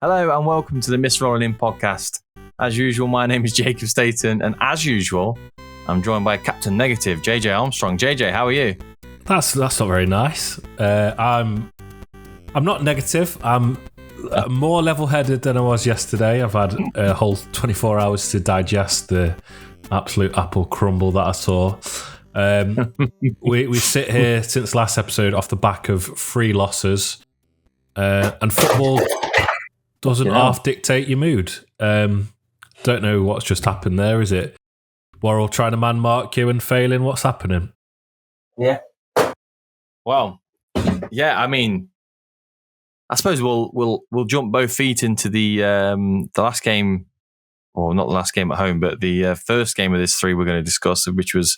Hello and welcome to the Miss Rolling In podcast. As usual, my name is Jacob Staten, and as usual, I'm joined by Captain Negative, JJ Armstrong. JJ, how are you? That's not very nice. I'm not negative. I'm more level-headed than I was yesterday. I've had a whole 24 hours to digest the absolute apple crumble that I saw. We sit here since last episode off the back of 3 losses, and football doesn't half dictate your mood. Don't know what's just happened there. Is it Worrell trying to man mark you and failing? What's happening? Yeah. Well, yeah. I mean, I suppose we'll jump both feet into the last game, or not the last game at home, but the first game of this 3 we're going to discuss, which was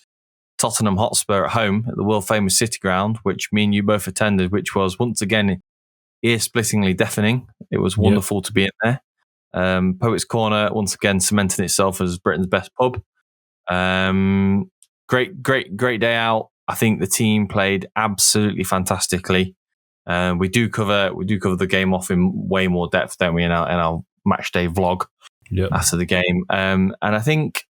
Tottenham Hotspur at home at the world famous City Ground, which me and you both attended, which was once again ear-splittingly deafening. It was wonderful to be in there. Poets Corner once again cementing itself as Britain's best pub. Great day out. I think the team played absolutely fantastically. We do cover the game off in way more depth, don't we, in our match day vlog after the game. And I think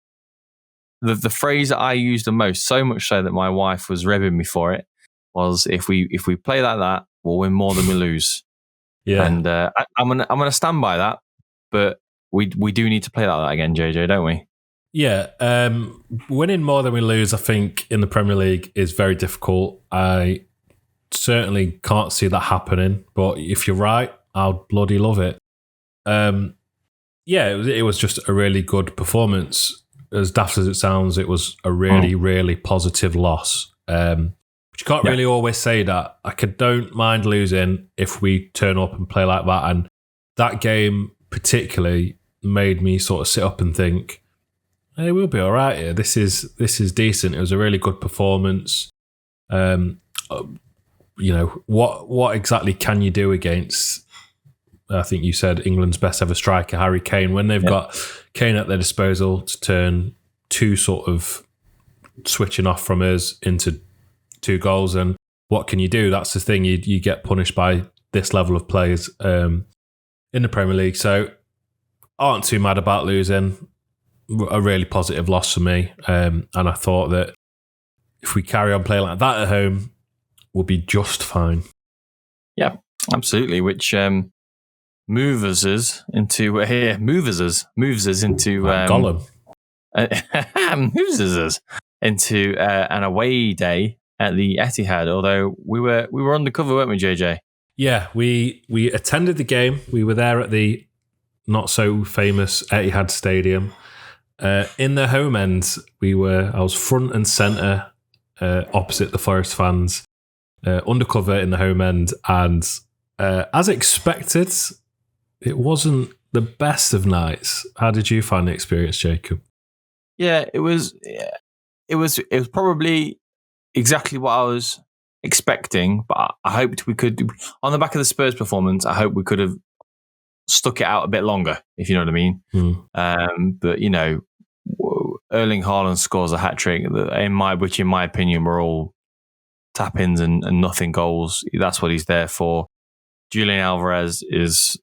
the phrase that I used the most, so much so that my wife was ribbing me for it, was if we play like that, we'll win more than we lose. Yeah, and I'm gonna stand by that. But we do need to play like that again, JJ, don't we? Yeah, winning more than we lose, I think, in the Premier League is very difficult. I certainly can't see that happening. But if you're right, I'll bloody love it. It was just a really good performance. As daft as it sounds, it was a really, really positive loss. But you can't really always say that. I don't mind losing if we turn up and play like that. And that game particularly made me sort of sit up and think, hey, we'll be all right here. This is decent. It was a really good performance. What exactly can you do against, I think you said, England's best ever striker, Harry Kane, when they've got Kane at their disposal to turn 2 sort of switching off from us into 2 goals. And what can you do? That's the thing. You get punished by this level of players in the Premier League. So aren't too mad about losing. A really positive loss for me. And I thought that if we carry on playing like that at home, we'll be just fine. Yeah, absolutely. Which moves us into Gollum. Moves us into an away day at the Etihad. Although we were undercover, weren't we, JJ? Yeah, we attended the game. We were there at the not so famous Etihad Stadium. In the home end, I was front and centre opposite the Forest fans, undercover in the home end, and as expected, it wasn't the best of nights. How did you find the experience, Jacob? Yeah, it was probably exactly what I was expecting, but I hoped we could, on the back of the Spurs performance, I hope we could have stuck it out a bit longer, if you know what I mean. But Erling Haaland scores a hat-trick, which in my opinion were all tap-ins and nothing goals. That's what he's there for. Julian Alvarez is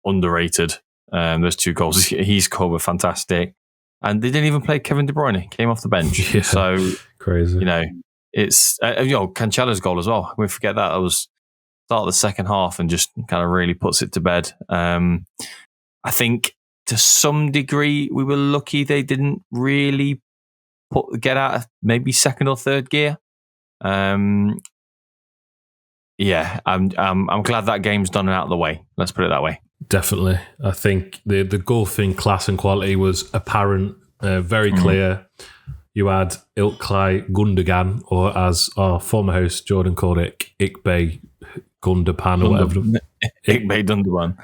underrated. Those 2 goals he scored were fantastic. And they didn't even play Kevin De Bruyne. He came off the bench. Yeah, so crazy. It's Cancelo's goal as well. We forget that. It was start of the second half and just kind of really puts it to bed. I think to some degree we were lucky they didn't really get out of maybe second or third gear. I'm glad that game's done and out of the way. Let's put it that way. Definitely. I think the golfing class and quality was apparent, very clear. You had Ilkay Gundogan, or as our former host Jordan called it, Ikbay Gundogan or whatever. Ikbay Gundogan.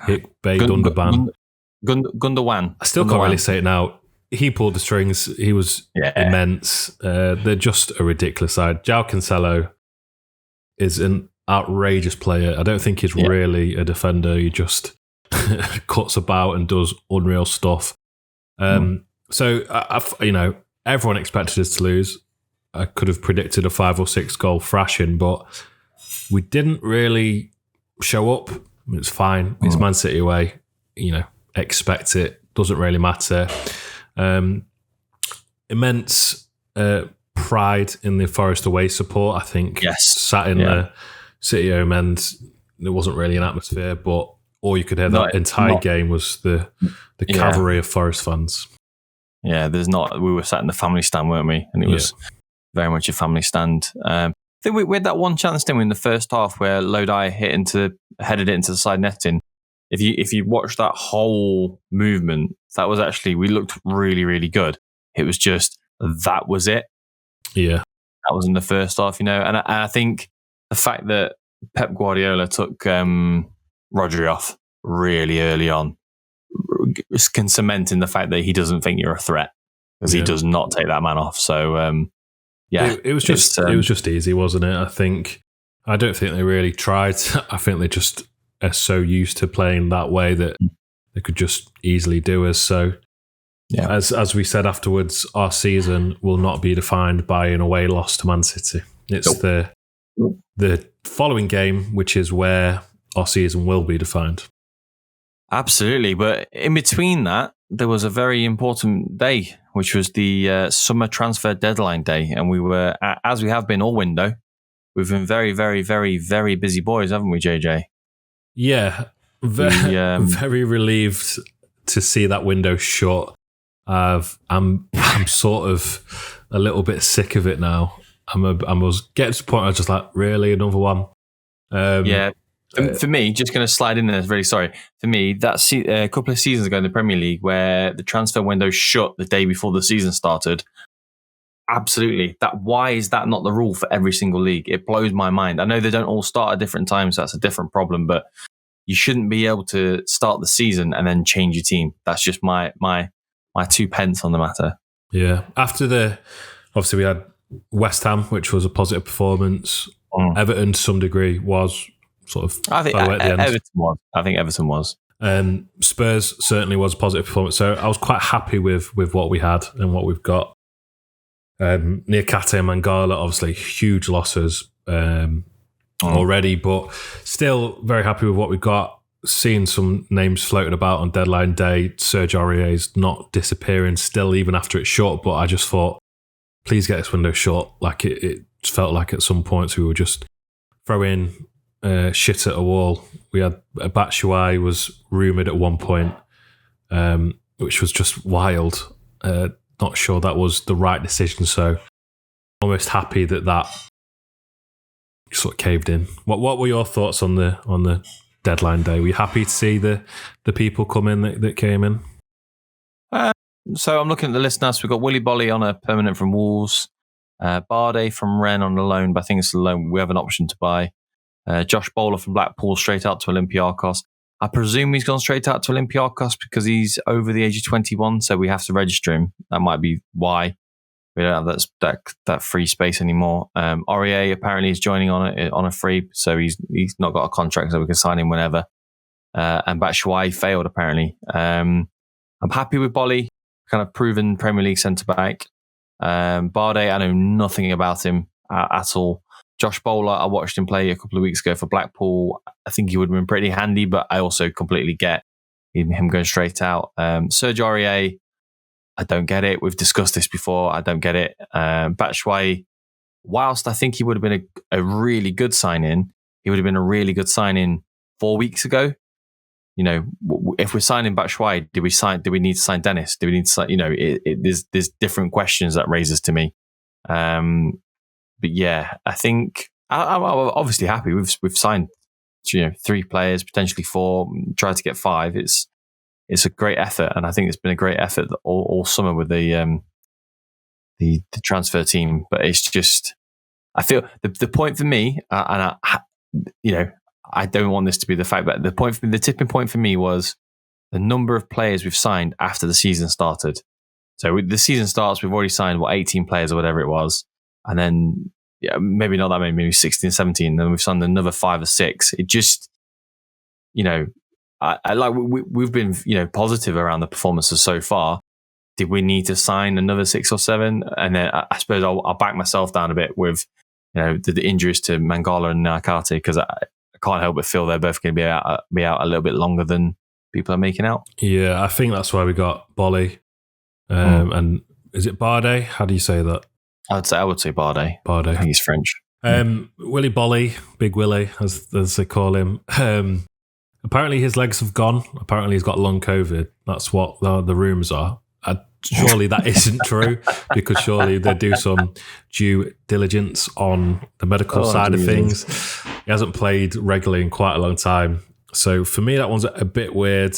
Gundogan. I still can't really say it now. He pulled the strings. He was immense. They're just a ridiculous side. João Cancelo is an outrageous player. I don't think he's really a defender. He just cuts about and does unreal stuff. So, everyone expected us to lose. I could have predicted a 5 or 6 goal thrashing, but we didn't really show up It's fine. It's Man City away. Expect it. Doesn't really matter. Immense pride in the Forest away support. I think sat in the City home end, there wasn't really an atmosphere, but all you could hear that entire game was the cavalry of Forest fans. Yeah, we were sat in the family stand, weren't we? And it was very much a family stand. I think we had that one chance, didn't we, in the first half where Lodi headed it into the side netting. If you watch that whole movement, that was actually, we looked really, really good. It was just, that was it. Yeah. That was in the first half, and I think the fact that Pep Guardiola took Rodri off really early on can cement in the fact that he doesn't think you're a threat, because he does not take that man off. So, it was just easy, wasn't it? I don't think they really tried. I think they just are so used to playing that way that they could just easily do us. So, as we said afterwards, our season will not be defined by an away loss to Man City. It's the following game, which is where our season will be defined. Absolutely. But in between that, there was a very important day, which was the summer transfer deadline day. And we were, as we have been all window, we've been very, very, very, very busy boys, haven't we, JJ? Yeah. Very relieved to see that window shut. I'm sort of a little bit sick of it now. I was getting to the point where I was just like, really, another one? For me, just going to slide in there, really sorry. For me, that's a couple of seasons ago in the Premier League where the transfer window shut the day before the season started. Absolutely. Why is that not the rule for every single league? It blows my mind. I know they don't all start at different times, so that's a different problem, but you shouldn't be able to start the season and then change your team. That's just my 2 pence on the matter. Yeah. Obviously we had West Ham, which was a positive performance. Everton, to some degree, was sort of. I think Everton was. Spurs certainly was a positive performance. So I was quite happy with what we had and what we've got. Niakate and Mangala, obviously huge losses already, but still very happy with what we've got. Seeing some names floating about on deadline day. Serge Aurier's not disappearing still, even after it's short, but I just thought, please get this window short. Like it felt like at some points we were just throwing shit at a wall. We had Batshuayi was rumoured at one point, which was just wild. Not sure that was the right decision, so almost happy that sort of caved in. What were your thoughts on the deadline day? Were you happy to see the people come in that came in? So I'm looking at the list now. So we've got Willy Bolly on a permanent from Wolves, Barde from Rennes on a loan, but I think it's a loan we have an option to buy. Josh Bowler from Blackpool straight out to Olympiacos. I presume he's gone straight out to Olympiacos because he's over the age of 21, so we have to register him. That might be why we don't have that free space anymore. Aurier apparently is joining on a free, so he's not got a contract, so we can sign him whenever. And Batshuayi failed apparently. I'm happy with Bolly, kind of proven Premier League centre back. Barde, I know nothing about him at all. Josh Bowler, I watched him play a couple of weeks ago for Blackpool. I think he would have been pretty handy, but I also completely get him going straight out. Serge Aurier, I don't get it. We've discussed this before. I don't get it. Batshuayi, whilst I think he would have been a really good sign-in, he would have been a really good sign-in 4 weeks ago. If we're signing Batshuayi, do we need to sign Dennis? Do we need to sign, there's different questions that raises to me. But yeah, I think I'm obviously happy. We've signed 3 players, potentially 4, tried to get 5. It's a great effort, and I think it's been a great effort all summer with the transfer team. But it's just, I feel the point for me, and I don't want this to be the fact, but the tipping point for me was the number of players we've signed after the season started. So the season starts, we've already signed 18 players or whatever it was. And then, maybe not that many, maybe 16, 17. Then we've signed another 5 or 6. It just, we've been, positive around the performances so far. Did we need to sign another 6 or 7? And then I suppose I'll back myself down a bit with, the injuries to Mangala and Niakate, because I can't help but feel they're both going to be out a little bit longer than people are making out. Yeah, I think that's why we got Bolly. And is it Bardet? How do you say that? I would say Bardet. Bardet. I think he's French. Willy Bolly, Big Willy, as they call him. Apparently his legs have gone. Apparently he's got long COVID. That's what the rumours are. Surely that isn't true, because surely they do some due diligence on the medical side of things. He hasn't played regularly in quite a long time. So for me, that one's a bit weird.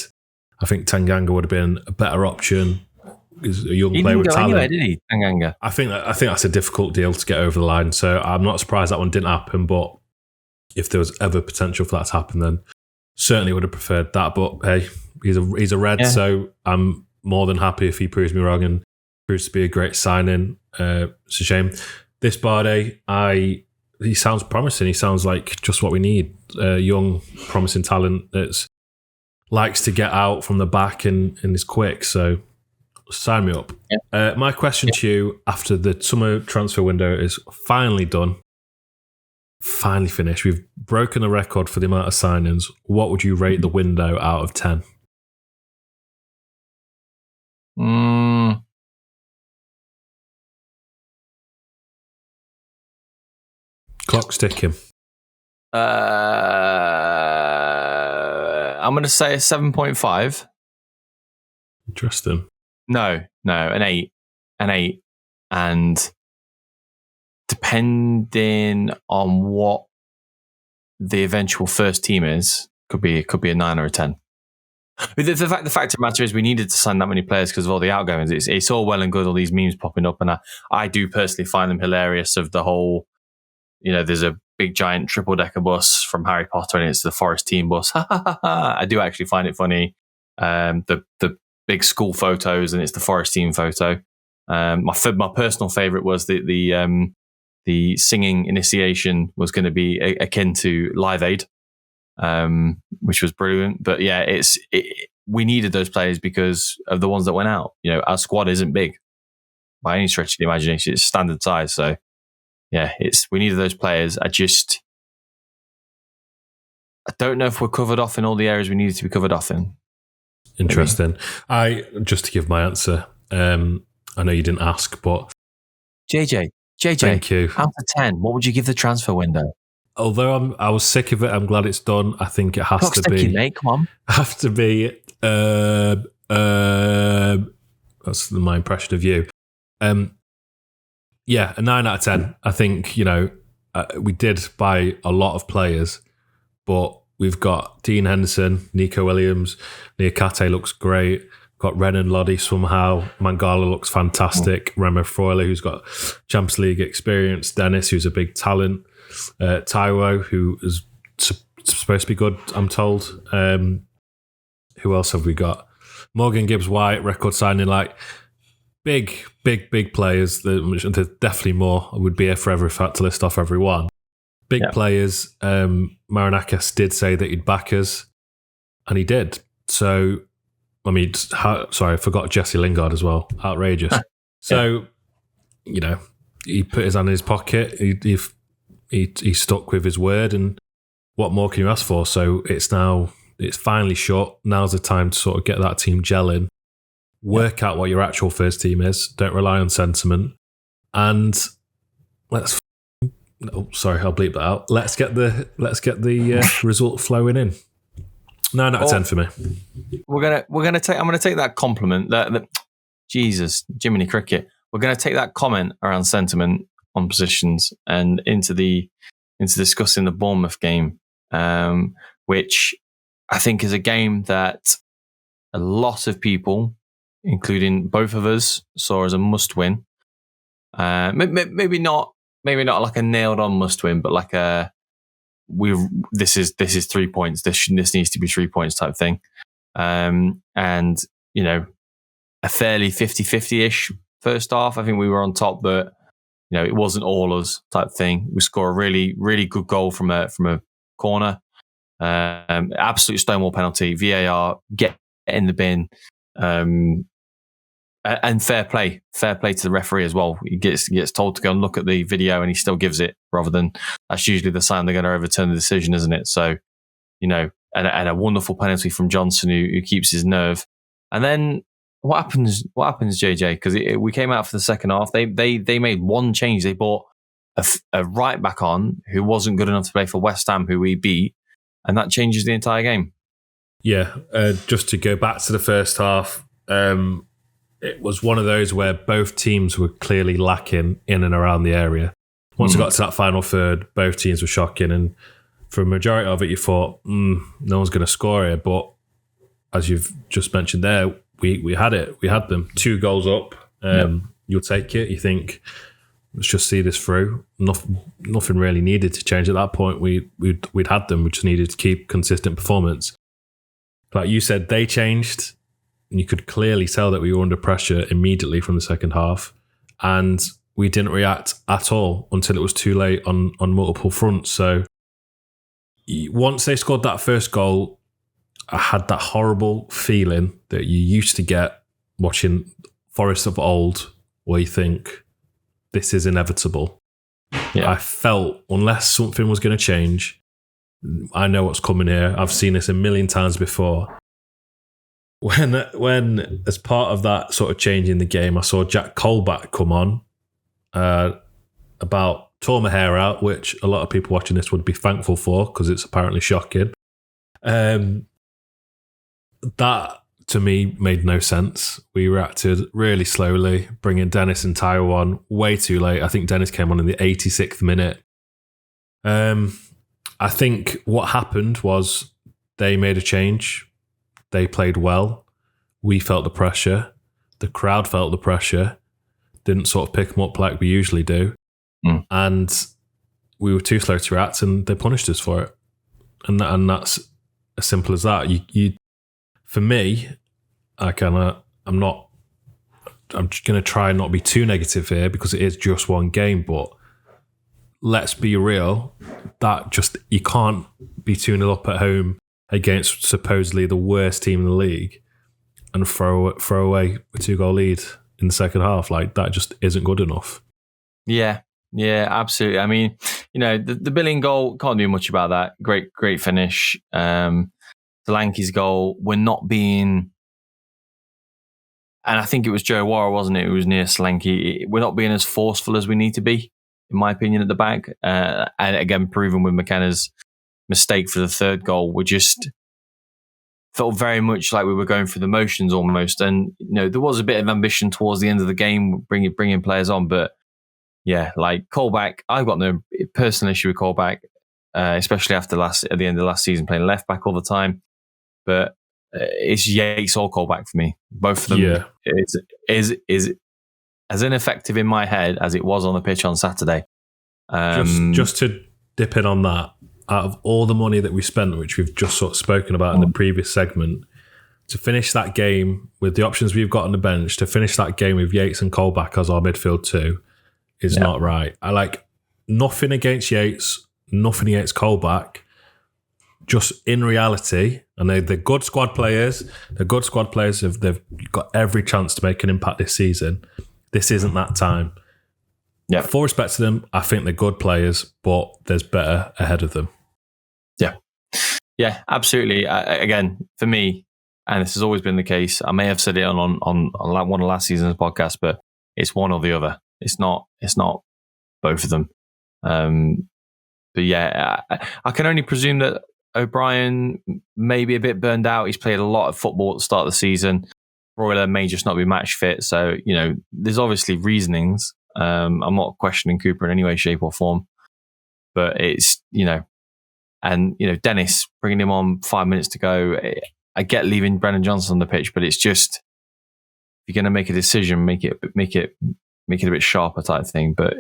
I think Tanganga would have been a better option. He's a young player with talent. Anywhere, did he, Tanganga? I think that's a difficult deal to get over the line. So I'm not surprised that one didn't happen. But if there was ever potential for that to happen, then certainly would have preferred that. But hey, he's a Red, so I'm more than happy if he proves me wrong and proves to be a great signing. It's a shame. This Bardet, he sounds promising. He sounds like just what we need. Young, promising talent that likes to get out from the back and is quick. So sign me up. Yeah. My question to you after the summer transfer window is finally done, finally finished. We've broken the record for the amount of signings. What would you rate the window out of 10? Clock's ticking. I'm going to say a 7.5. Interesting. No, an 8. And depending on what the eventual first team is, could be a 9 or a 10. The fact of the matter is we needed to sign that many players because of all the outgoings. It's all well and good, all these memes popping up, and I do personally find them hilarious of the whole, there's a big giant triple-decker bus from Harry Potter and it's the Forest team bus. I do actually find it funny. The big school photos and it's the Forest team photo. My personal favourite was the singing initiation was going to be akin to Live Aid. Which was brilliant. But yeah, we needed those players because of the ones that went out. Our squad isn't big by any stretch of the imagination. It's standard size. So yeah, we needed those players. I don't know if we're covered off in all the areas we needed to be covered off in. Interesting. Just to give my answer, I know you didn't ask, but JJ, thank you. Out of 10, what would you give the transfer window? Although I was sick of it, I'm glad it's done. I think it has to be. Mate, come on. Have to be. That's my impression of you. Yeah, a 9 out of 10. I think we did buy a lot of players, but we've got Dean Henderson, Nico Williams, Niakate looks great. Got Renan Lodi somehow. Mangala looks fantastic. Remo Freuler, who's got Champions League experience. Dennis, who's a big talent. Taiwo, who is supposed to be good, I'm told. Who else have we got? Morgan Gibbs-White, record signing, like big players. There's definitely more. I would be here forever if I had to list off every one. Big players. Marinakis did say that he'd back us, and he did. So, I mean, sorry, I forgot Jesse Lingard as well. Outrageous. So, he put his hand in his pocket. He stuck with his word, and what more can you ask for? So it's finally shut. Now's the time to sort of get that team gelling, work out what your actual first team is. Don't rely on sentiment, and I'll bleep that out. Let's get the result flowing in. 9 out of 10 for me. I'm gonna take that compliment. That Jesus, Jiminy Cricket. We're gonna take that comment around sentiment on positions and into discussing the Bournemouth game, which I think is a game that a lot of people, including both of us, saw as a must-win. Maybe not like a nailed-on must-win, but like this is 3 points. This needs to be 3 points type thing, and a fairly 50-50-ish first half. I think we were on top, but it wasn't all us type thing. We score a really, really good goal from a corner. Absolute stonewall penalty. VAR, get in the bin. And fair play to the referee as well. He gets told to go and look at the video, and he still gives it, rather than that's usually the sign they're going to overturn the decision, isn't it? So, and a wonderful penalty from Johnson who keeps his nerve. And then what happens, JJ? Because we came out for the second half. They made one change. They brought a right back on who wasn't good enough to play for West Ham, who we beat, and that changes the entire game. Yeah, just to go back to the first half. It was one of those where both teams were clearly lacking in and around the area. Once it got to that final third, both teams were shocking. And for a majority of it, you thought, no one's going to score here. But as you've just mentioned there, we had it. We had them 2 goals up. You'll take it. You think, let's just see this through. Nothing really needed to change at that point. We'd had them. We just needed to keep consistent performance. Like you said, they changed. And you could clearly tell that we were under pressure immediately from the second half. And we didn't react at all until it was too late on multiple fronts. So once they scored that first goal, I had that horrible feeling that you used to get watching Forest of old, where you think, this is inevitable. Yeah. I felt, unless something was going to change, I know what's coming here. I've seen this a million times before. When as part of that sort of change in the game, I saw Jack Colback come on, tore my hair out, which a lot of people watching this would be thankful for because it's apparently shocking. That to me made no sense. We reacted really slowly, bringing Dennis and Tayo on way too late. I think Dennis came on in the 86th minute. I think what happened was they made a change. They played well. We felt the pressure. The crowd felt the pressure. Didn't sort of pick them up like we usually do. And we were too slow to react, and they punished us for it. And that's as simple as that. You for me, I'm going to try and not be too negative here because it is just one game, but let's be real. You can't be 2-0 up at home against supposedly the worst team in the league and throw away a 2-goal lead in the second half. Like, that just isn't good enough. Yeah, absolutely. I mean, the Billing goal, can't do much about that. Great finish. Solanke's goal, we're not being, and I think it was Joe Worrell, wasn't it? It was near Solanke. We're not being as forceful as we need to be, in my opinion, at the back. And again, proven with McKenna's mistake for the third goal. We just felt very much like we were going through the motions almost. And there was a bit of ambition towards the end of the game, bringing players on. But yeah, like Colback, I've got no personal issue with Colback, especially at the end of last season, playing left back all the time. But it's Yates or Colback for me. Both of them is as ineffective in my head as it was on the pitch on Saturday. Just to dip in on that, out of all the money that we spent, which we've just sort of spoken about in the previous segment, to finish that game with the options we've got on the bench, to finish that game with Yates and Colback as our midfield too, is not right. I like nothing against Yates, nothing against Colback. Just in reality, and they're good squad players. They're good squad players. They've got every chance to make an impact this season. This isn't that time. Yeah. Full respect to them. I think they're good players, but there's better ahead of them. Yeah, absolutely. Again, for me, and this has always been the case, I may have said it on one of last season's podcasts, but it's one or the other. It's not both of them. But yeah, I can only presume that O'Brien may be a bit burned out. He's played a lot of football at the start of the season. Royler may just not be match fit. So, there's obviously reasonings. I'm not questioning Cooper in any way, shape or form. But it's, and, Dennis, bringing him on 5 minutes to go, I get leaving Brennan Johnson on the pitch, but it's just, if you're going to make a decision, make it a bit sharper type thing. But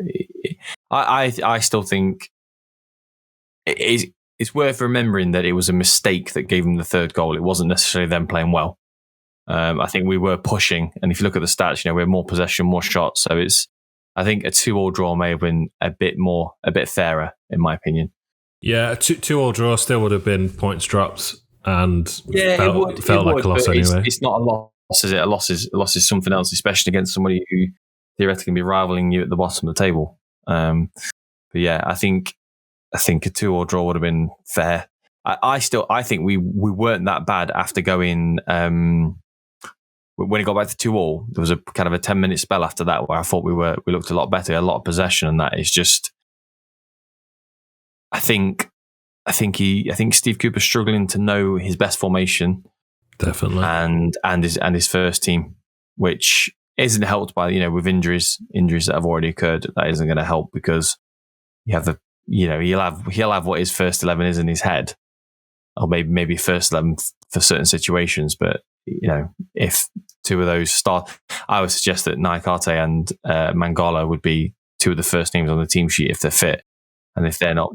I still think it's worth remembering that it was a mistake that gave them the third goal. It wasn't necessarily them playing well. I think we were pushing, and if you look at the stats, we had more possession, more shots. So I think a 2-2 draw may have been a bit fairer, in my opinion. Yeah, a 2-2 draw still would have been points dropped, and felt like a loss anyway. It's not a loss A loss is something else, especially against somebody who theoretically can be rivaling you at the bottom of the table. But yeah, I think a 2-2 draw would have been fair. I think we weren't that bad after going. When it got back to 2-2, there was a kind of a 10-minute spell after that where I thought we looked a lot better, a lot of possession, and that is just. I think Steve Cooper's struggling to know his best formation, definitely, and his first team, which isn't helped by with injuries that have already occurred. That isn't going to help because you have he'll have what his first 11 is in his head, or maybe first 11 for certain situations. But if two of those start, I would suggest that Naikate and Mangala would be two of the first names on the team sheet if they're fit. And if they're not,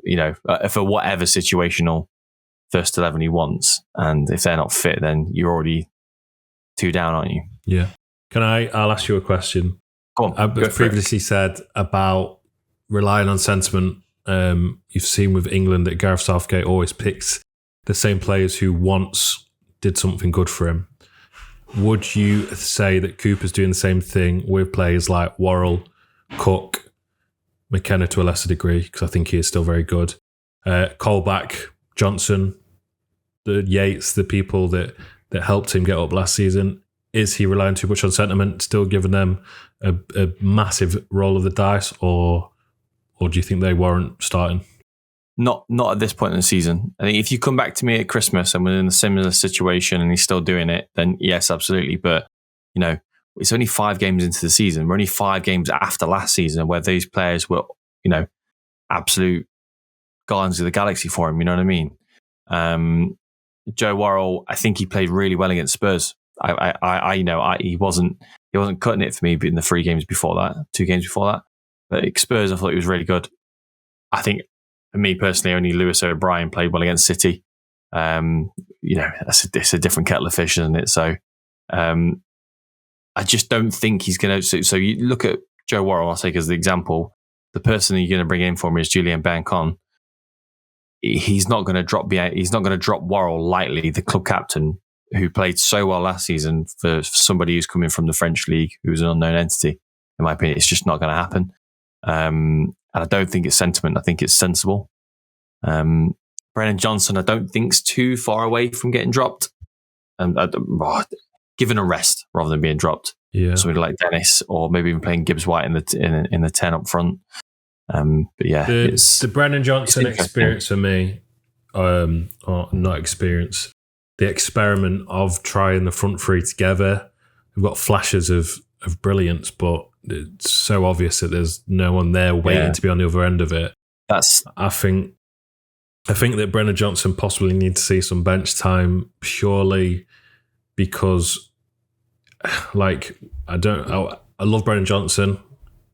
for whatever situational first 11 he wants, and if they're not fit, then you're already 2 down, aren't you? Yeah. I'll ask you a question. Go on. I've previously said about relying on sentiment. You've seen with England that Gareth Southgate always picks the same players who once did something good for him. Would you say that Cooper's doing the same thing with players like Worrell, Cook, McKenna to a lesser degree, because I think he is still very good, Colback, Johnson, the Yates, the people that helped him get up last season? Is he relying too much on sentiment, still giving them a massive roll of the dice, or do you think they warrant starting? Not at this point in the season. I think if you come back to me at Christmas and we're in a similar situation and he's still doing it, then yes, absolutely. But, it's only 5 games into the season. We're only 5 games after last season where these players were, absolute Guardians of the Galaxy for him. You know what I mean? Joe Worrell, I think he played really well against Spurs. He wasn't cutting it for me in the 3 games before that, 2 games before that. But Spurs, I thought he was really good. I think, for me personally, only Lewis O'Brien played well against City. It's a different kettle of fish, isn't it? So, I just don't think he's going to. So you look at Joe Worrell, I'll take as the example. The person you're going to bring in for him is Julian Bancon. He's not going to drop. He's not going to drop Worrell lightly, the club captain who played so well last season, for somebody who's coming from the French league, who's an unknown entity. In my opinion, it's just not going to happen. And I don't think it's sentiment. I think it's sensible. Brennan Johnson, I don't think's too far away from getting dropped. And given a rest rather than being dropped. Yeah, somebody like Dennis, or maybe even playing Gibbs White in the 10 up front. But yeah, the Brennan Johnson experience for me, or not experience, the experiment of trying the front 3 together. We've got flashes of brilliance, but it's so obvious that there's no one there waiting to be on the other end of it. I think that Brennan Johnson possibly needs to see some bench time purely because, I love Brennan Johnson.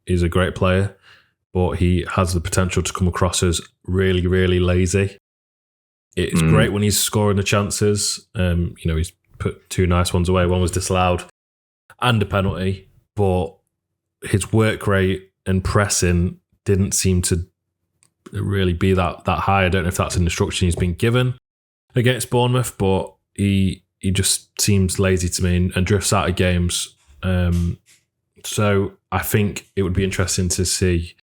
He's a great player, but he has the potential to come across as really, really lazy. It's great when he's scoring the chances. He's put 2 nice ones away. One was disallowed and a penalty, but his work rate and pressing didn't seem to really be that high. I don't know if that's an instruction he's been given against Bournemouth, but he just seems lazy to me and drifts out of games. So I think it would be interesting to see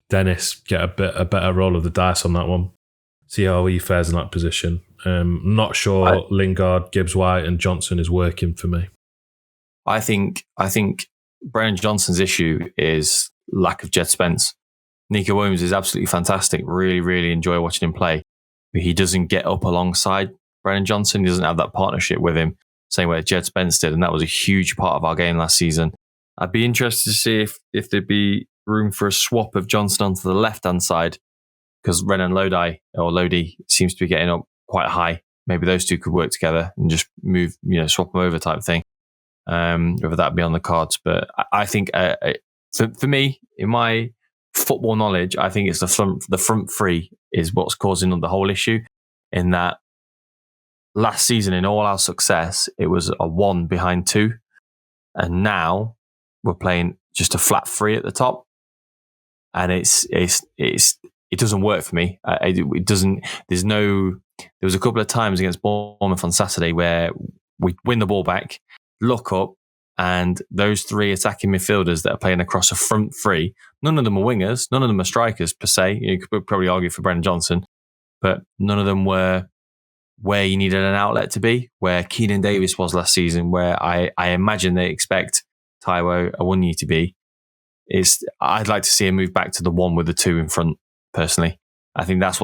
Dennis get a better roll of the dice on that one. See how he fares in that position. Not sure Lingard, Gibbs White and Johnson is working for me. I think Brennan Johnson's issue is lack of Jed Spence. Nico Williams is absolutely fantastic. Really, really enjoy watching him play. But he doesn't get up alongside Brennan Johnson. He doesn't have that partnership with him, same way Jed Spence did. And that was a huge part of our game last season. I'd be interested to see if there'd be room for a swap of Johnson onto the left-hand side, because Renan Lodi seems to be getting up quite high. Maybe those two could work together and just move, swap them over type thing. Whether that be on the cards. But I think for me, in my football knowledge, I think it's the front 3 is what's causing the whole issue. In that last season, in all our success, it was a 1 behind 2. And now we're playing just a flat 3 at the top. And it doesn't work for me. It doesn't. There was a couple of times against Bournemouth on Saturday where we win the ball back look up, and those three attacking midfielders that are playing across a front three, none of them are wingers, none of them are strikers per se. You could probably argue for Brendan Johnson, but none of them were where you needed an outlet to be, where Keenan Davis was last season, where I imagine they expect Taiwo Awoniyi to be. I'd like to see him move back to the one with the two in front, personally. I think that's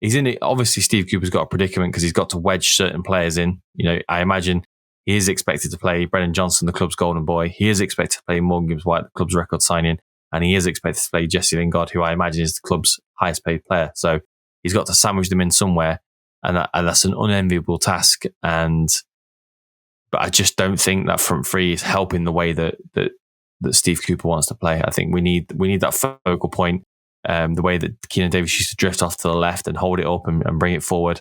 he's in it. Obviously, Steve Cooper's got a predicament because he's got to wedge certain players in. I imagine he is expected to play Brendan Johnson, the club's golden boy. He is expected to play Morgan Gibbs-White, the club's record signing. And he is expected to play Jesse Lingard, who I imagine is the club's highest paid player. So he's got to sandwich them in somewhere. And that's an unenviable task. But I just don't think that front three is helping the way that Steve Cooper wants to play. I think we need that focal point. The way that Keenan Davis used to drift off to the left and hold it up and bring it forward.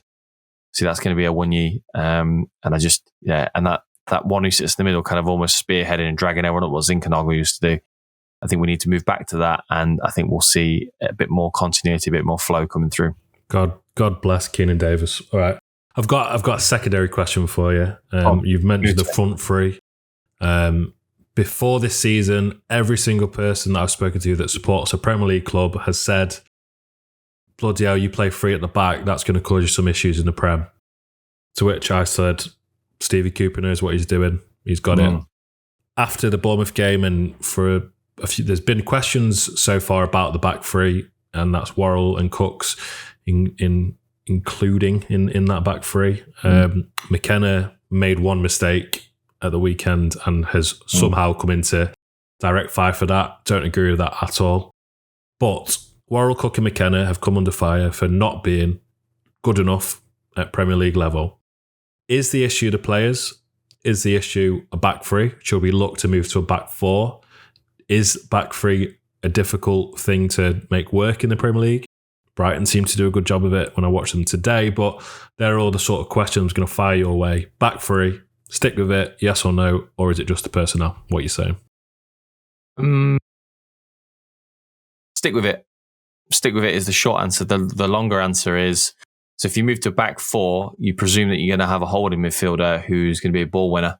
See, that's going to be Awoniyi. And that one who sits in the middle kind of almost spearheading and dragging everyone up what Zinchenko used to do. I think we need to move back to that, and I think we'll see a bit more continuity, a bit more flow coming through. God bless Keenan Davis. All right. I've got a secondary question for you. You've mentioned the front three. Before this season, every single person that I've spoken to that supports a Premier League club has said, bloody hell, you play three at the back, that's going to cause you some issues in the Prem. To which I said, Stevie Cooper knows what he's doing. He's got it. After the Bournemouth game, and for a few, there's been questions so far about the back three, and that's Worrell and Cooks including in that back three. McKenna made one mistake at the weekend and has somehow come into direct fire for that. Don't agree with that at all. But Worrell, Cook and McKenna have come under fire for not being good enough at Premier League level. Is the issue the players? Is the issue a back three? Should we look to move to a back four? Is back three a difficult thing to make work in the Premier League? Brighton seem to do a good job of it when I watch them today, but they're all the sort of questions I'm going to fire your way. Back three, stick with it, yes or no, or is it just the personnel? What are you saying? Stick with it. Stick with it is the short answer. The longer answer is, so if you move to back four, you presume that you're going to have a holding midfielder who's going to be a ball winner.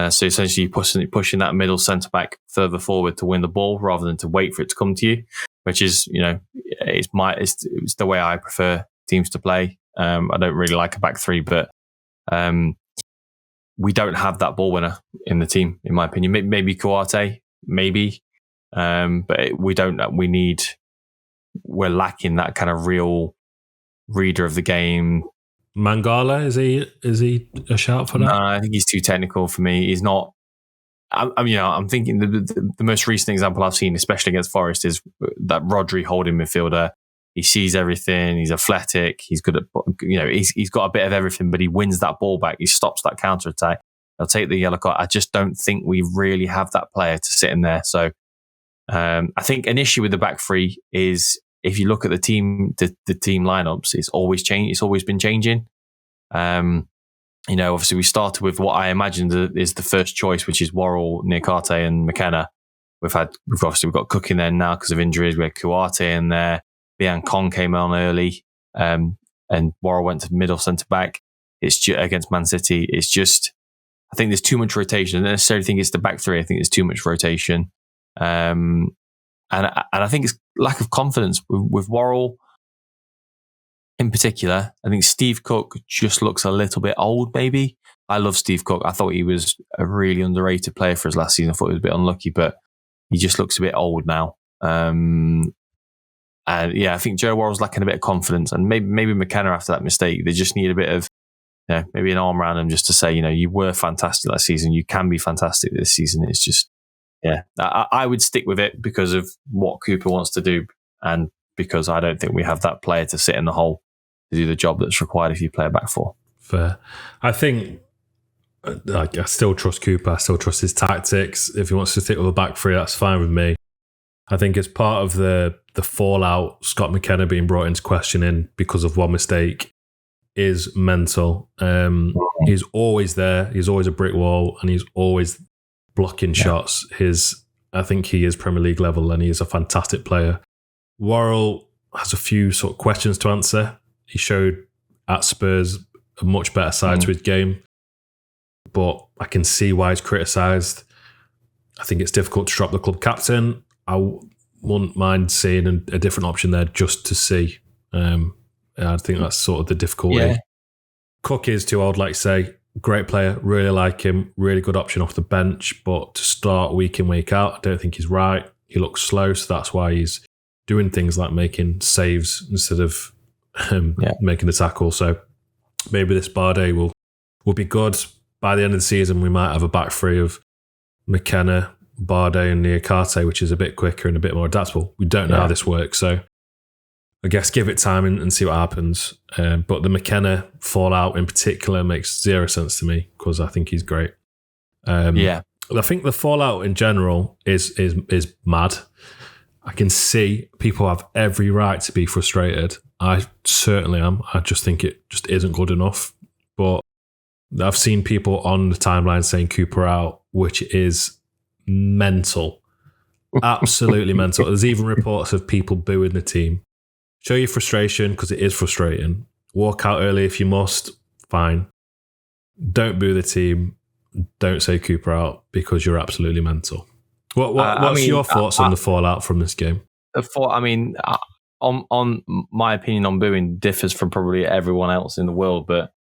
So essentially pushing that middle centre-back further forward to win the ball rather than to wait for it to come to you, which is, it's the way I prefer teams to play. I don't really like a back three, but we don't have that ball winner in the team, in my opinion. Maybe Kouate, maybe, but we don't. We're lacking that kind of real reader of the game. Mangala, is he a shout for that? No, I think he's too technical for me. He's not. I'm thinking the most recent example I've seen, especially against Forest, is that Rodri holding midfielder. He sees everything. He's athletic. He's good at, he's got a bit of everything, but he wins that ball back. He stops that counter attack. They'll take the yellow card. I just don't think we really have that player to sit in there. So I think an issue with the back three is, if you look at the team lineups, it's always changed. It's always been changing. Obviously we started with what I imagined is the first choice, which is Worrell, Niakate and McKenna. We've got Cook in there now because of injuries. We had Kouate in there. Bian Kong came on early, and Worrell went to middle centre back. It's just, against Man City. It's just, I think there's too much rotation. I don't necessarily think it's the back three. I think there's too much rotation. And I think it's lack of confidence with Worrell in particular. I think Steve Cook just looks a little bit old, maybe. I love Steve Cook. I thought he was a really underrated player for his last season. I thought he was a bit unlucky, but he just looks a bit old now. And I think Joe Worrell's lacking a bit of confidence, and maybe McKenna after that mistake. They just need a bit of, maybe an arm around him just to say, you were fantastic last season. You can be fantastic this season. It's just, I would stick with it because of what Cooper wants to do, and because I don't think we have that player to sit in the hole to do the job that's required if you play a back four. Fair. I think I still trust Cooper. I still trust his tactics. If he wants to stick with a back three, that's fine with me. I think it's part of the fallout, Scott McKenna being brought into questioning because of one mistake, is mental. He's always there. He's always a brick wall, and he's always blocking shots. I think he is Premier League level, and he is a fantastic player. Worrell has a few sort of questions to answer. He showed at Spurs a much better side to his game. but I can see why he's criticised. I think it's difficult to drop the club captain. I wouldn't mind seeing a different option there just to see. I think that's sort of the difficulty. Yeah. Cook is too old, like you say. Great player, really like him. Really good option off the bench, but to start week in, week out, I don't think he's right. He looks slow, so that's why he's doing things like making saves instead of making the tackle. So maybe this Bardet will be good. By the end of the season, we might have a back three of McKenna, Bardet and Niakate, which is a bit quicker and a bit more adaptable. We don't know how this works, so I guess give it time and see what happens. But the McKenna fallout in particular makes zero sense to me because I think he's great. I think the fallout in general is mad. I can see people have every right to be frustrated. I certainly am. I just think it just isn't good enough. But I've seen people on the timeline saying Cooper out, which is mental. Absolutely mental. There's even reports of people booing the team. Show your frustration because it is frustrating. Walk out early if you must. Fine. Don't boo the team. Don't say Cooper out because you're absolutely mental. What's your thoughts on the fallout from this game? On my opinion on booing differs from probably everyone else in the world, but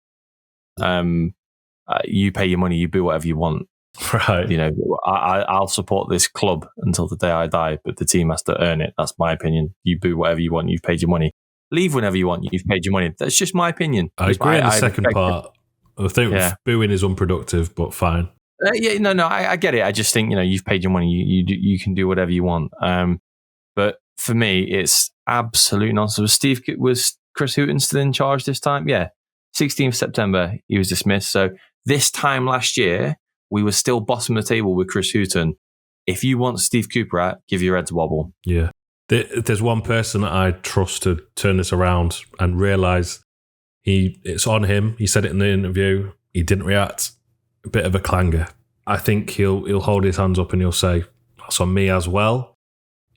you pay your money, you boo whatever you want. Right. You know, I'll support this club until the day I die, but the team has to earn it. That's my opinion. You boo whatever you want, you've paid your money. Leave whenever you want, you've paid your money. That's just my opinion. I agree in the second part. I think booing is unproductive, but fine. I get it. I just think, you've paid your money. You can do whatever you want. But for me, it's absolute nonsense. Was Chris Hughton still in charge this time? Yeah. 16th September, he was dismissed. So this time last year, we were still bottom of the table with Chris Hughton. If you want Steve Cooper out, give your head a wobble. Yeah. There's one person that I trust to turn this around and realise it's on him. He said it in the interview. He didn't react. A bit of a clanger. I think he'll hold his hands up and he'll say, that's on me as well.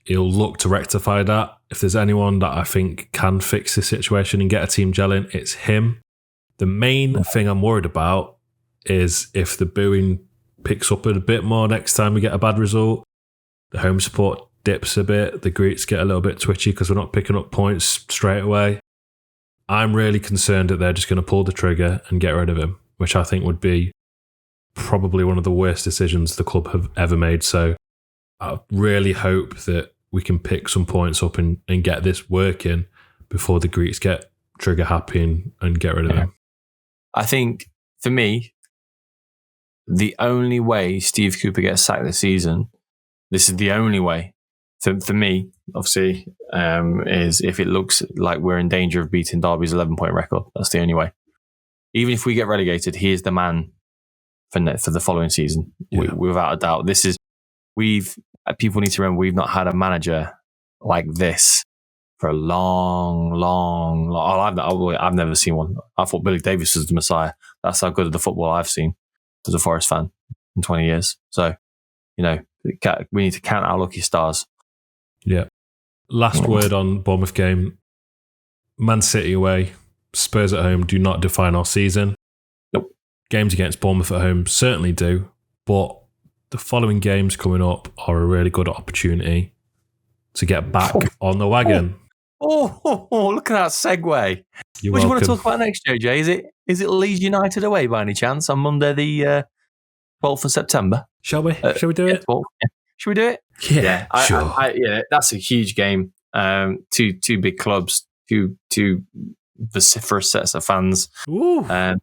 He'll look to rectify that. If there's anyone that I think can fix this situation and get a team gelling, it's him. The main thing I'm worried about is if the booing picks up a bit more next time we get a bad result, the home support dips a bit, the Greeks get a little bit twitchy because we're not picking up points straight away. I'm really concerned that they're just going to pull the trigger and get rid of him, which I think would be probably one of the worst decisions the club have ever made. So I really hope that we can pick some points up and get this working before the Greeks get trigger happy and get rid of him. I think, for me, the only way Steve Cooper gets sacked this season, this is the only way, for me, obviously, is if it looks like we're in danger of beating Derby's 11-point record. That's the only way. Even if we get relegated, he is the man for the following season, without a doubt. People need to remember we've not had a manager like this for a long. I've never seen one. I thought Billy Davies was the Messiah. That's how good of the football I've seen as a Forest fan in 20 years. So, we need to count our lucky stars. Yeah. Last word on Bournemouth game. Man City away, Spurs at home do not define our season. Nope. Games against Bournemouth at home certainly do, but the following games coming up are a really good opportunity to get back on the wagon. Oh, look at that segue. What do you want to talk about next, JJ? Is it Leeds United away by any chance on Monday the 12th of September? Shall we? Shall we do it? Should we do it? Yeah, sure. That's a huge game. Two big clubs, two vociferous sets of fans. Ooh. I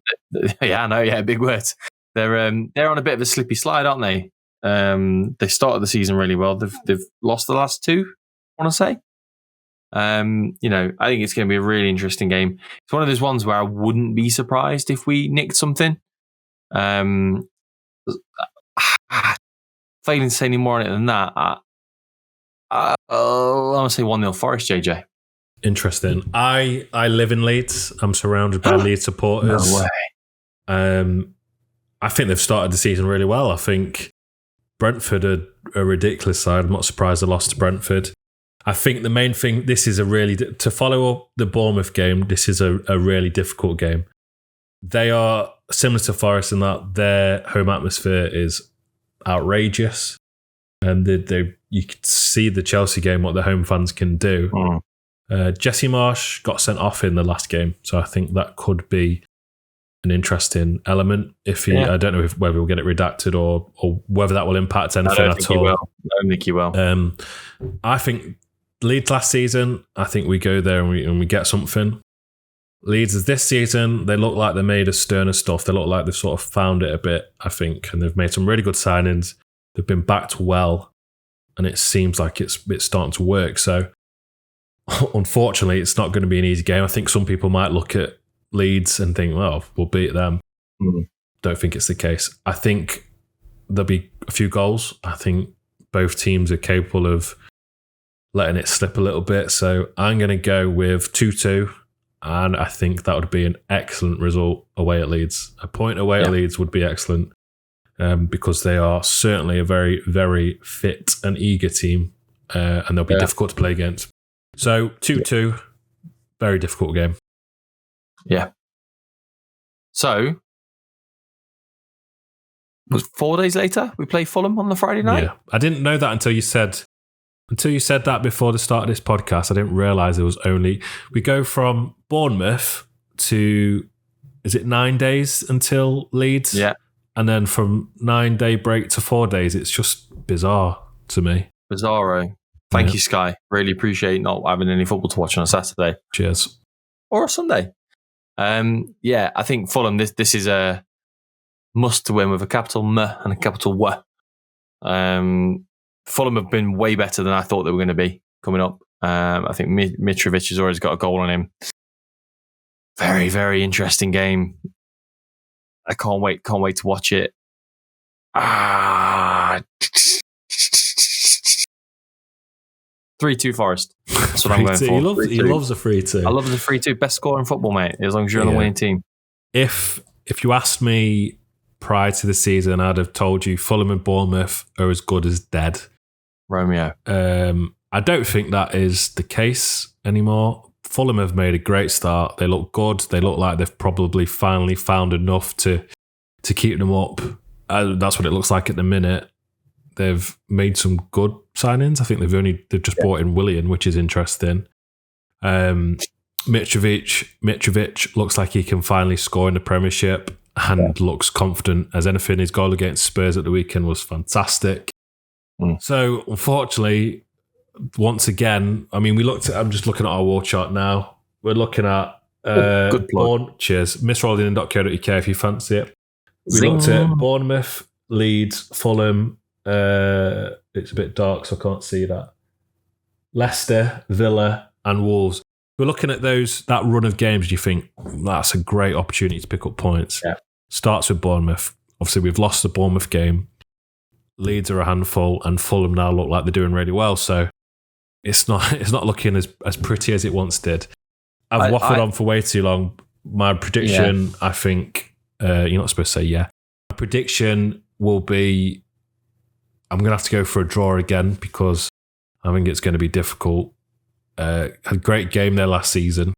know. Yeah, big words. They're on a bit of a slippy slide, aren't they? They started the season really well. They've lost the last two, I want to say. I think it's going to be a really interesting game. It's one of those ones where I wouldn't be surprised if we nicked something. Failing to say any more on it than that, I want to say 1-0 Forest, JJ. Interesting. I live in Leeds. I'm surrounded by Leeds supporters. No way. I think they've started the season really well. I think Brentford are a ridiculous side. I'm not surprised they lost to Brentford. I think the main thing, this is to follow up the Bournemouth game, this is a really difficult game. They are similar to Forest in that their home atmosphere is outrageous. And you could see the Chelsea game, what the home fans can do. Jesse Marsh got sent off in the last game, so I think that could be an interesting element. I don't know whether we'll get it redacted or whether that will impact anything at all. I don't think he will. I think Leeds last season, I think we go there and we get something. Leeds is this season, they look like they're made of sterner stuff. They look like they've sort of found it a bit, I think, and they've made some really good signings. They've been backed well, and it seems like it's starting to work. So, unfortunately, it's not going to be an easy game. I think some people might look at Leeds and think, well, we'll beat them. Don't think it's the case. I think there'll be a few goals. I think both teams are capable of letting it slip a little bit. So, I'm going to go with 2-2. And I think that would be an excellent result away at Leeds. A point away at Leeds would be excellent. Because they are certainly a very, very fit and eager team, and they'll be difficult to play against. So 2-2, very difficult game. Yeah. So, was 4 days later we play Fulham on the Friday night? Yeah, I didn't know that until you said that before the start of this podcast. I didn't realise it was we go from Bournemouth to, is it 9 days until Leeds? Yeah. And then from 9-day break to 4 days, it's just bizarre to me. Bizarro. Thank you, Sky. Really appreciate not having any football to watch on a Saturday. Cheers. Or a Sunday. I think Fulham, this is a must to win with a capital M and a capital W. Fulham have been way better than I thought they were going to be coming up. I think Mitrovic has always got a goal on him. Very, very interesting game. I can't wait to watch it. 3-2 Forest. That's what I'm going for. He loves a 3-2. I love the 3-2. Best score in football, mate, as long as you're on the winning team. If you asked me prior to the season, I'd have told you Fulham and Bournemouth are as good as dead. Romeo. I don't think that is the case anymore. Fulham have made a great start. They look good. They look like they've probably finally found enough to keep them up. That's what it looks like at the minute. They've made some good signings. I think they've just brought in Willian, which is interesting. Mitrovic looks like he can finally score in the Premiership and looks confident as anything. His goal against Spurs at the weekend was fantastic. So, unfortunately, once again, I mean, I'm just looking at our war chart now. We're looking at good plug. Cheers. Missrollin.co.uk if you fancy it. We looked at Bournemouth, Leeds, Fulham. It's a bit dark, so I can't see that. Leicester, Villa, and Wolves. We're looking at that run of games. You think that's a great opportunity to pick up points. Yeah. Starts with Bournemouth. Obviously, we've lost the Bournemouth game. Leeds are a handful, and Fulham now look like they're doing really well. So it's not looking as pretty as it once did. I've waffled on for way too long. My prediction, I think, you're not supposed to say yeah. My prediction will be, I'm going to have to go for a draw again because I think it's going to be difficult. Had a great game there last season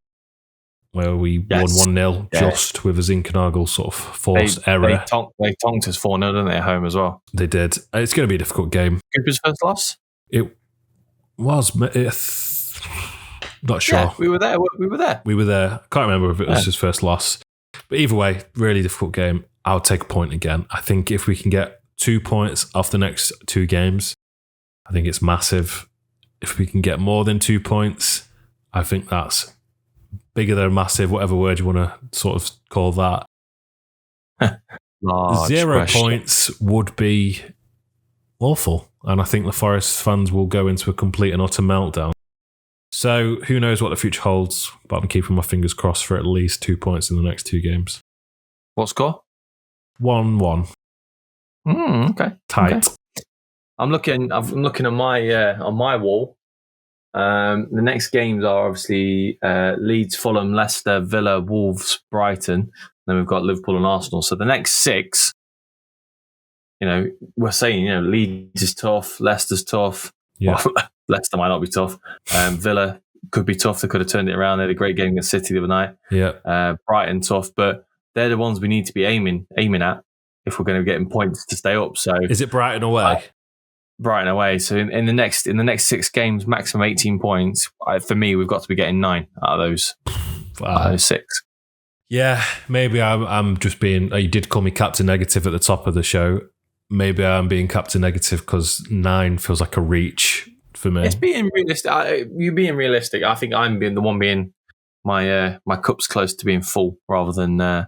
where we won 1-0 just with a Zinkernagel sort of forced error. They tonked us 4-0, didn't they, at home as well? They did. It's going to be a difficult game. Cooper's first loss? It was. Not sure. Yeah, we were there. I can't remember if it was his first loss. But either way, really difficult game. I'll take a point again. I think if we can get 2 points off the next 2 games, I think it's massive. If we can get more than 2 points, I think that's bigger than massive, whatever word you want to sort of call that. 0 points would be awful. And I think the Forest fans will go into a complete and utter meltdown. So who knows what the future holds, but I'm keeping my fingers crossed for at least 2 points in the next 2 games. What score? 1-1. Okay. Tight. Okay. I'm looking at my on my wall. The next games are obviously Leeds, Fulham, Leicester, Villa, Wolves, Brighton. Then we've got Liverpool and Arsenal. So the next 6, we're saying, Leeds is tough, Leicester's tough. Yeah. Well, Leicester might not be tough. Villa could be tough. They could have turned it around. They had a great game against City the other night. Yeah. Brighton tough, but they're the ones we need to be aiming at if we're going to be getting points to stay up. So is it Brighton away? Brighton away. So in the next 6 games, maximum 18 points. For me, we've got to be getting 9 out of those. Out of those 6. Yeah, maybe I'm just being. You did call me Captain Negative at the top of the show. Maybe I'm being Captain Negative because 9 feels like a reach for me. It's being realistic. You being realistic. I think I'm being the one being my cup's close to being full rather than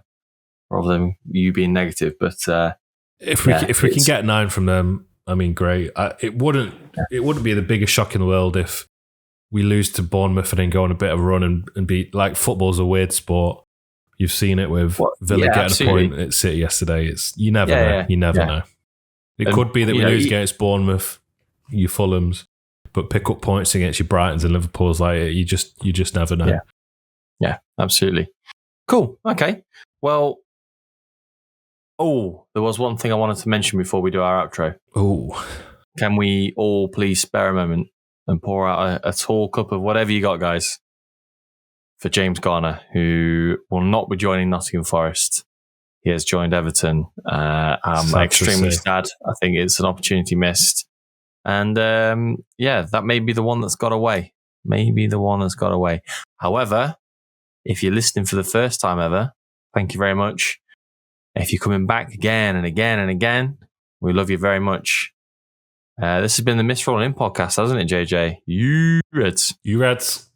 you being negative. But if we can get 9 from them, I mean, great. It wouldn't be the biggest shock in the world if we lose to Bournemouth and then go on a bit of a run and beat. Like, football's a weird sport. You've seen it with Villa getting absolutely. A point at City yesterday. You never know. Yeah. You never know. It could be that we lose against Bournemouth, you Fulhams, but pick up points against your Brightons and Liverpools. Like, you just never know. Yeah, absolutely. Cool. Okay. Well, there was one thing I wanted to mention before we do our outro. Oh, can we all please spare a moment and pour out a tall cup of whatever you got, guys, for James Garner, who will not be joining Nottingham Forest. He has joined Everton. I'm extremely sad. I think it's an opportunity missed. And that may be the one that's got away. However, if you're listening for the first time ever, thank you very much. If you're coming back again and again and again, we love you very much. This has been the Miss Rolling In podcast, hasn't it, JJ? You Reds.